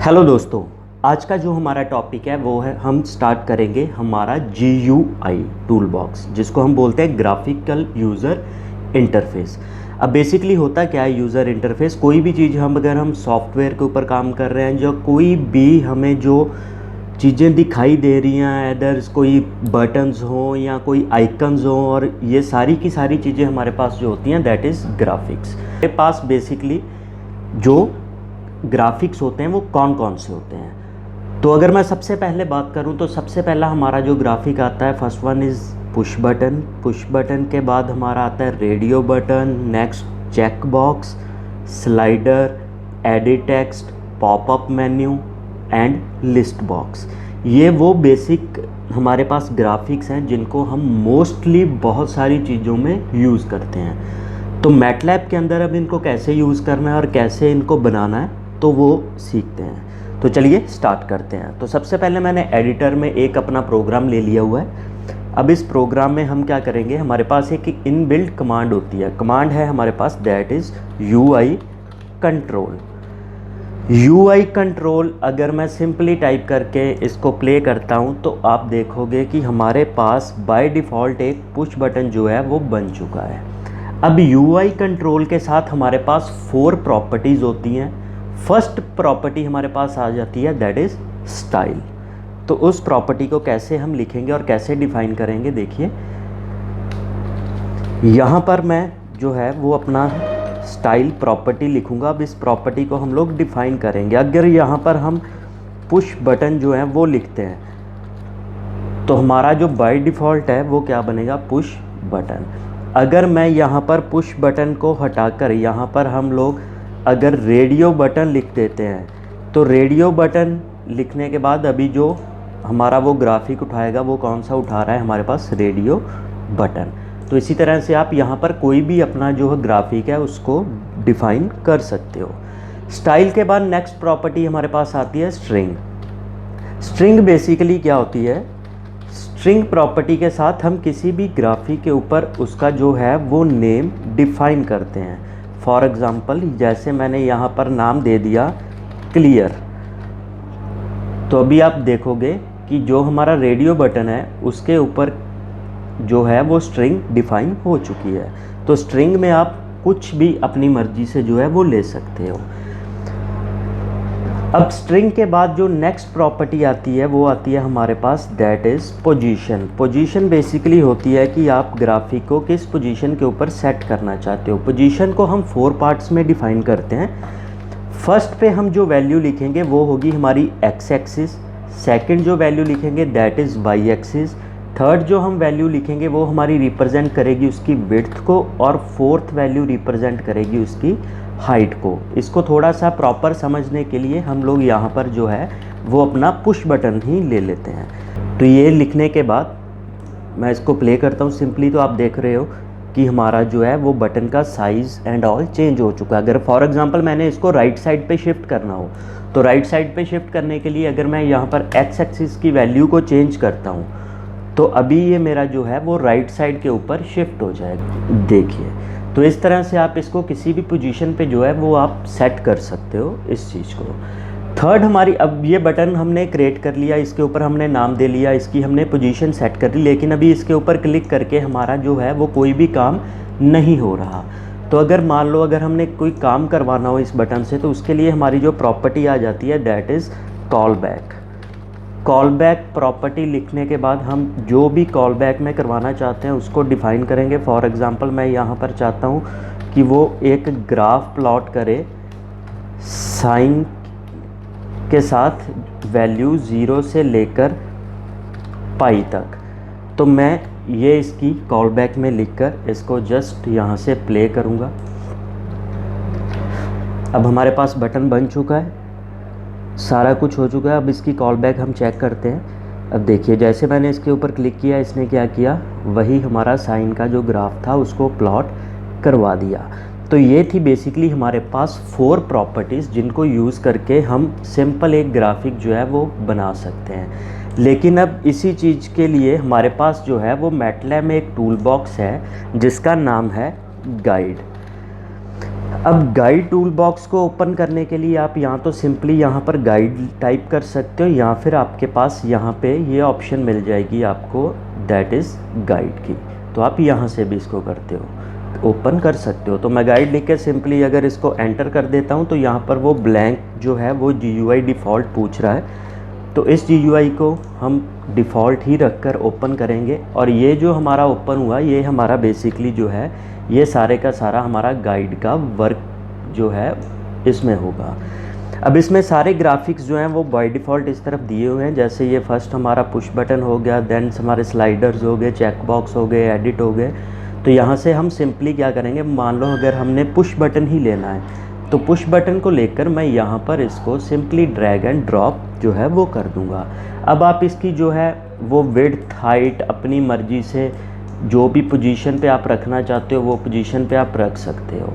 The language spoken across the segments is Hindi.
हेलो दोस्तों, आज का जो हमारा टॉपिक है वो है हम स्टार्ट करेंगे हमारा GUI टूल बॉक्स, जिसको हम बोलते हैं ग्राफिकल यूज़र इंटरफेस। अब बेसिकली होता क्या है यूज़र इंटरफेस? कोई भी चीज़ अगर हम सॉफ्टवेयर के ऊपर काम कर रहे हैं, जो कोई भी हमें जो चीज़ें दिखाई दे रही हैं, अदर्स कोई बटन्स हों या कोई आइकन्स हों, और ये सारी की सारी चीज़ें हमारे पास जो होती हैं दैट इज़ ग्राफिक्स। हमारे पास बेसिकली जो ग्राफिक्स होते हैं वो कौन कौन से होते हैं? तो अगर मैं सबसे पहले बात करूं तो सबसे पहला हमारा जो ग्राफिक आता है, first one is push button. Push button के बाद हमारा आता है radio button, next check box, slider, edit text, popup menu and list box. ये वो बेसिक हमारे पास ग्राफिक्स हैं जिनको हम मोस्टली बहुत सारी चीज़ों में यूज़ करते हैं। तो मैटलैब के अंदर अब इनको कैसे यूज़ करना है और कैसे इनको बनाना है तो वो सीखते हैं। तो चलिए स्टार्ट करते हैं। तो सबसे पहले मैंने एडिटर में एक अपना प्रोग्राम ले लिया हुआ है। अब इस प्रोग्राम में हम क्या करेंगे, हमारे पास एक इनबिल्ट कमांड होती है, कमांड है हमारे पास that is UI control. UI control अगर मैं सिंपली टाइप करके इसको प्ले करता हूँ तो आप देखोगे कि हमारे पास बाय डिफ़ॉल्ट एक पुश बटन जो है वो बन चुका है। अब UI कंट्रोल के साथ हमारे पास 4 प्रॉपर्टीज़ होती हैं। फर्स्ट प्रॉपर्टी हमारे पास आ जाती है दैट इज़ स्टाइल। तो उस प्रॉपर्टी को कैसे हम लिखेंगे और कैसे डिफ़ाइन करेंगे, देखिए यहाँ पर मैं जो है वो अपना स्टाइल प्रॉपर्टी लिखूँगा। अब इस प्रॉपर्टी को हम लोग डिफ़ाइन करेंगे। अगर यहाँ पर हम पुश बटन जो है वो लिखते हैं तो हमारा जो बाय डिफ़ॉल्ट है वो क्या बनेगा, पुश बटन। अगर मैं यहाँ पर पुश बटन को हटाकर यहाँ पर हम लोग अगर रेडियो बटन लिख देते हैं तो रेडियो बटन लिखने के बाद अभी जो हमारा वो ग्राफिक उठाएगा वो कौन सा उठा रहा है, हमारे पास रेडियो बटन। तो इसी तरह से आप यहाँ पर कोई भी अपना जो है ग्राफिक है उसको डिफ़ाइन कर सकते हो। स्टाइल के बाद नेक्स्ट प्रॉपर्टी हमारे पास आती है स्ट्रिंग। स्ट्रिंग बेसिकली क्या होती है, स्ट्रिंग प्रॉपर्टी के साथ हम किसी भी ग्राफिक के ऊपर उसका जो है वो नेम डिफ़ाइन करते हैं। फॉर एग्ज़ाम्पल जैसे मैंने यहाँ पर नाम दे दिया क्लियर, तो अभी आप देखोगे कि जो हमारा रेडियो बटन है उसके ऊपर जो है वो स्ट्रिंग डिफ़ाइन हो चुकी है। तो स्ट्रिंग में आप कुछ भी अपनी मर्ज़ी से जो है वो ले सकते हो। अब स्ट्रिंग के बाद जो नेक्स्ट प्रॉपर्टी आती है वो आती है हमारे पास that is position. Position basically होती है कि आप ग्राफिक को किस पोजीशन के ऊपर सेट करना चाहते हो। पोजीशन को हम 4 पार्ट्स में डिफ़ाइन करते हैं। फर्स्ट पे हम जो वैल्यू लिखेंगे वो होगी हमारी एक्स एक्सिस, सेकंड जो वैल्यू लिखेंगे that is why axis, third जो हम वैल्यू लिखेंगे वो हमारी रिप्रेजेंट करेगी उसकी विड्थ को, और फोर्थ वैल्यू रिप्रेजेंट करेगी उसकी हाइट को। इसको थोड़ा सा प्रॉपर समझने के लिए हम लोग यहाँ पर जो है वो अपना पुश बटन ही ले लेते हैं। तो ये लिखने के बाद मैं इसको प्ले करता हूँ सिंपली, तो आप देख रहे हो कि हमारा जो है वो बटन का साइज़ एंड ऑल चेंज हो चुका है। अगर फॉर एग्जांपल मैंने इसको राइट साइड पे शिफ्ट करना हो तो राइट साइड पे शिफ्ट करने के लिए अगर मैं यहाँ पर एक्स एक्सिस की वैल्यू को चेंज करता हूँ तो अभी ये मेरा जो है वो राइट साइड के ऊपर शिफ्ट हो जाएगा। देखिए, तो इस तरह से आप इसको किसी भी पोजीशन पे जो है वो आप सेट कर सकते हो इस चीज़ को। थर्ड हमारी, अब ये बटन हमने क्रिएट कर लिया, इसके ऊपर हमने नाम दे लिया, इसकी हमने पोजीशन सेट कर ली, लेकिन अभी इसके ऊपर क्लिक करके हमारा जो है वो कोई भी काम नहीं हो रहा। तो अगर मान लो अगर हमने कोई काम करवाना हो इस बटन से तो उसके लिए हमारी जो प्रॉपर्टी आ जाती है that is call back. Call back property लिखने के बाद हम जो भी कॉल बैक में करवाना चाहते हैं उसको डिफ़ाइन करेंगे। फॉर एग्ज़ाम्पल मैं यहाँ पर चाहता हूँ कि वो एक ग्राफ प्लॉट करे साइन के साथ वैल्यू 0 से लेकर पाई तक। तो मैं ये इसकी कॉल बैक में लिखकर इसको जस्ट यहाँ से प्ले करूँगा। अब हमारे पास बटन बन चुका है, सारा कुछ हो चुका है। अब इसकी कॉल बैक हम चेक करते हैं। अब देखिए जैसे मैंने इसके ऊपर क्लिक किया, इसने क्या किया, वही हमारा साइन का जो ग्राफ था उसको प्लॉट करवा दिया। तो ये थी बेसिकली हमारे पास 4 प्रॉपर्टीज़ जिनको यूज़ करके हम सिंपल एक ग्राफिक जो है वो बना सकते हैं। लेकिन अब इसी चीज़ के लिए हमारे पास जो है वो मैटलैब में एक टूल बॉक्स है जिसका नाम है गाइड। अब गाइड टूल बॉक्स को ओपन करने के लिए आप यहाँ तो सिंपली यहाँ पर गाइड टाइप कर सकते हो, या फिर आपके पास यहाँ पे ये ऑप्शन मिल जाएगी आपको, दैट इज़ गाइड की। तो आप यहाँ से भी इसको करते हो, ओपन कर सकते हो। तो मैं गाइड लिख के सिंपली अगर इसको एंटर कर देता हूँ तो यहाँ पर वो ब्लैंक जो है वो GUI डिफ़ॉल्ट पूछ रहा है। तो इस GUI को हम डिफ़ॉल्ट ही रखकर ओपन करेंगे, और ये जो हमारा ओपन हुआ ये हमारा बेसिकली जो है ये सारे का सारा हमारा गाइड का वर्क जो है इसमें होगा। अब इसमें सारे ग्राफिक्स जो हैं वो बाय डिफ़ॉल्ट इस तरफ दिए हुए हैं, जैसे ये फर्स्ट हमारा पुश बटन हो गया, देन हमारे स्लाइडर्स हो गए, चेक बॉक्स हो गए, एडिट हो गए। तो यहाँ से हम सिंपली क्या करेंगे, मान लो अगर हमने पुश बटन ही लेना है तो पुश बटन को लेकर मैं यहाँ पर इसको सिंपली ड्रैग एंड ड्रॉप जो है वो कर दूँगा। अब आप इसकी जो है वो विड्थ हाइट अपनी मर्ज़ी से जो भी पोजीशन पे आप रखना चाहते हो वो पोजीशन पे आप रख सकते हो।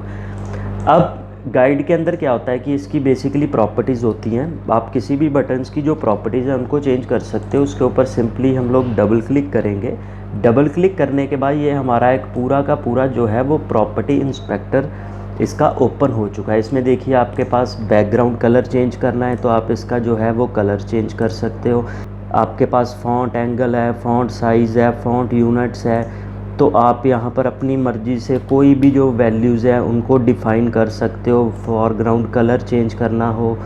अब गाइड के अंदर क्या होता है कि इसकी बेसिकली प्रॉपर्टीज़ होती हैं, आप किसी भी बटन्स की जो प्रॉपर्टीज़ हैं उनको चेंज कर सकते हो। उसके ऊपर सिंपली हम लोग डबल क्लिक करेंगे। डबल क्लिक करने के बाद ये हमारा एक पूरा का पूरा जो है वो प्रॉपर्टी इंस्पेक्टर इसका ओपन हो चुका है। इसमें देखिए आपके पास बैकग्राउंड कलर चेंज करना है तो आप इसका जो है वो कलर चेंज कर सकते हो। आपके पास फ़ॉन्ट एंगल है, फ़ॉन्ट साइज़ है, फ़ॉन्ट यूनिट्स है, तो आप यहाँ पर अपनी मर्ज़ी से कोई भी जो वैल्यूज़ है उनको डिफ़ाइन कर सकते हो। फॉरग्राउंड कलर चेंज करना हो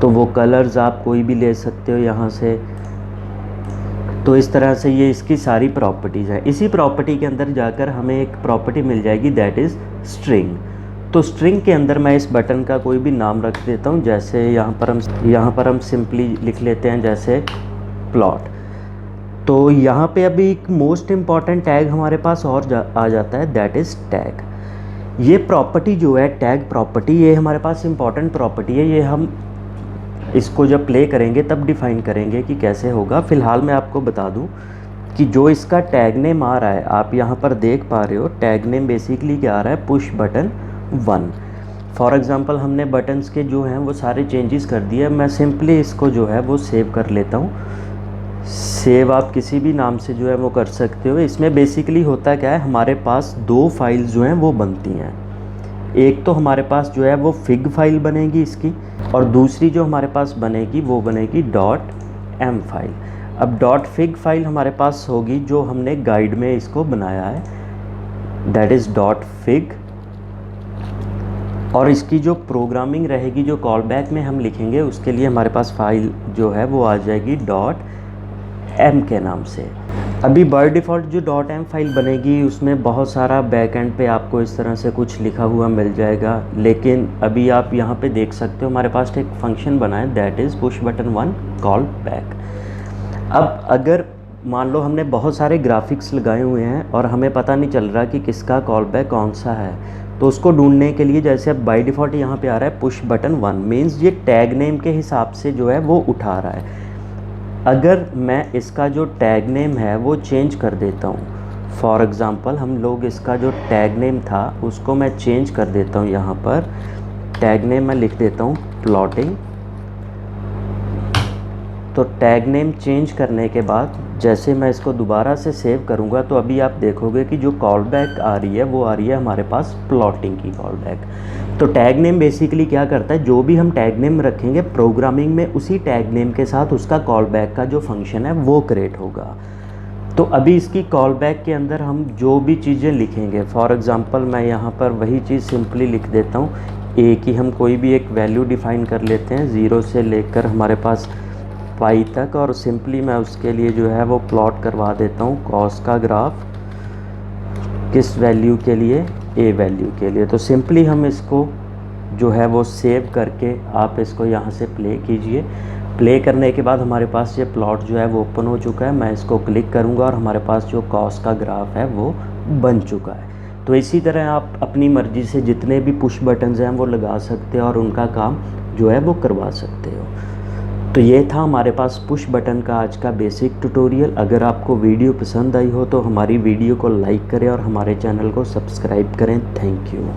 तो वो कलर्स आप कोई भी ले सकते हो यहाँ से। तो इस तरह से ये इसकी सारी प्रॉपर्टीज़ हैं। इसी प्रॉपर्टी के अंदर जाकर हमें एक प्रॉपर्टी मिल जाएगी दैट इज़ स्ट्रिंग। तो स्ट्रिंग के अंदर मैं इस बटन का कोई भी नाम रख देता हूँ, जैसे यहाँ पर हम सिंपली लिख लेते हैं जैसे प्लॉट। तो यहाँ पे अभी एक मोस्ट इम्पॉर्टेंट टैग हमारे पास और आ जाता है दैट इज़ टैग। ये प्रॉपर्टी जो है टैग प्रॉपर्टी, ये हमारे पास इम्पॉर्टेंट प्रॉपर्टी है। ये हम इसको जब प्ले करेंगे तब डिफ़ाइन करेंगे कि कैसे होगा। फ़िलहाल मैं आपको बता दूं कि जो इसका टैग नेम आ रहा है आप यहाँ पर देख पा रहे हो, टैग नेम बेसिकली क्या आ रहा है, पुश बटन 1। फॉर एग्ज़ाम्पल हमने बटन्स के जो हैं वो सारे चेंजेस कर दिए। मैं सिंपली इसको जो है वो सेव कर लेता हूँ। सेव आप किसी भी नाम से जो है वो कर सकते हो। इसमें बेसिकली होता क्या है, हमारे पास दो फाइल्स जो हैं वो बनती हैं। एक तो हमारे पास जो है वो फिग फाइल बनेगी इसकी, और दूसरी जो हमारे पास बनेगी वो बनेगी .m फाइल। अब .fig फाइल हमारे पास होगी जो हमने गाइड में इसको बनाया है, दैट इज़ .fig। और इसकी जो प्रोग्रामिंग रहेगी, जो कॉल बैक में हम लिखेंगे, उसके लिए हमारे पास फाइल जो है वो आ जाएगी .m के नाम से। अभी बाय डिफ़ॉल्ट जो .m फाइल बनेगी उसमें बहुत सारा बैक एंड पे आपको इस तरह से कुछ लिखा हुआ मिल जाएगा, लेकिन अभी आप यहाँ पे देख सकते हो हमारे पास एक फंक्शन बना है that is push button 1 call back. अब अगर मान लो हमने बहुत सारे ग्राफिक्स लगाए हुए हैं और हमें पता नहीं चल रहा कि किसका कॉल बैक कौन सा है, तो उसको ढूंढने के लिए जैसे अब बाय डिफ़ॉल्ट यहाँ पे आ रहा है पुश बटन 1, मीन्स ये टैग नेम के हिसाब से जो है वो उठा रहा है। अगर मैं इसका जो टैग नेम है वो चेंज कर देता हूँ, फॉर एग्ज़ाम्पल हम लोग इसका जो टैग नेम था उसको मैं चेंज कर देता हूँ। यहाँ पर टैग नेम मैं लिख देता हूँ प्लॉटिंग। तो टैग नेम चेंज करने के बाद जैसे मैं इसको दोबारा से सेव करूँगा तो अभी आप देखोगे कि जो कॉल बैक आ रही है वो आ रही है हमारे पास प्लॉटिंग की कॉल बैक। तो टैग नेम बेसिकली क्या करता है, जो भी हम टैग नेम रखेंगे प्रोग्रामिंग में उसी टैग नेम के साथ उसका कॉल बैक का जो फंक्शन है वो क्रिएट होगा। तो अभी इसकी कॉल बैक के अंदर हम जो भी चीज़ें लिखेंगे, फॉर एग्ज़ाम्पल मैं यहाँ पर वही चीज़ सिंपली लिख देता हूँ, एक ही हम कोई भी एक वैल्यू डिफ़ाइन कर लेते हैं 0 से लेकर हमारे पास पाई तक, और सिंपली मैं उसके लिए जो है वो प्लॉट करवा देता हूँ कॉस का ग्राफ, किस वैल्यू के लिए, ए वैल्यू के लिए। तो सिंपली हम इसको जो है वो सेव करके आप इसको यहाँ से प्ले कीजिए। प्ले करने के बाद हमारे पास ये प्लॉट जो है वो ओपन हो चुका है। मैं इसको क्लिक करूँगा और हमारे पास जो कॉस का ग्राफ है वो बन चुका है। तो इसी तरह आप अपनी मर्ज़ी से जितने भी पुश बटन्स हैं वो लगा सकते हो और उनका काम जो है वो करवा सकते हो। तो ये था हमारे पास पुश बटन का आज का बेसिक ट्यूटोरियल। अगर आपको वीडियो पसंद आई हो तो हमारी वीडियो को लाइक करें और हमारे चैनल को सब्सक्राइब करें। Thank you.